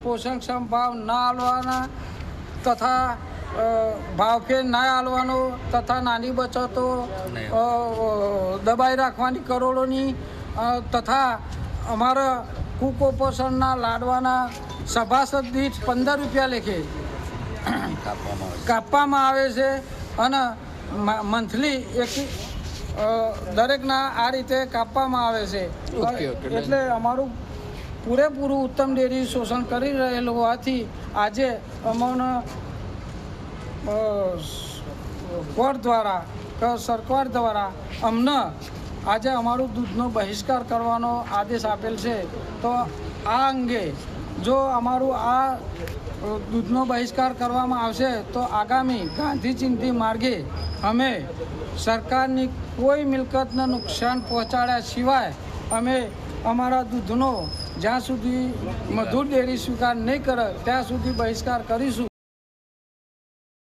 પોષણક્ષમ ભાવ ના આલવાના તથા ભાવફેર ના આલવાનો તથા નાની બચતો દબાઈ રાખવાની કરોડોની તથા અમારા કુપોષણના લાડવાના સભાસદ દીઠ 15 રૂપિયા લેખે કાપવામાં આવે છે અને મંથલી દરેકના આ રીતે કાપવામાં આવે છે. એટલે અમારું પૂરેપૂરું ઉત્તમ ડેરી શોષણ કરી રહેલું હોવાથી આજે અમને કોર્ટ દ્વારા સરકાર દ્વારા અમને આજે અમારું દૂધનો બહિષ્કાર કરવાનો આદેશ આપેલ છે. તો આ અંગે જો અમારું આ દૂધનો બહિષ્કાર કરવામાં આવશે તો આગામી ગાંધી જયંતિ માર્ગે અમે સરકારની કોઈ મિલકતને નુકસાન પહોંચાડ્યા સિવાય અમે અમારા દૂધનો જ્યાં સુધી મધુર ડેરી સ્વીકાર નહીં કરે ત્યાં સુધી બહિષ્કાર કરીશું.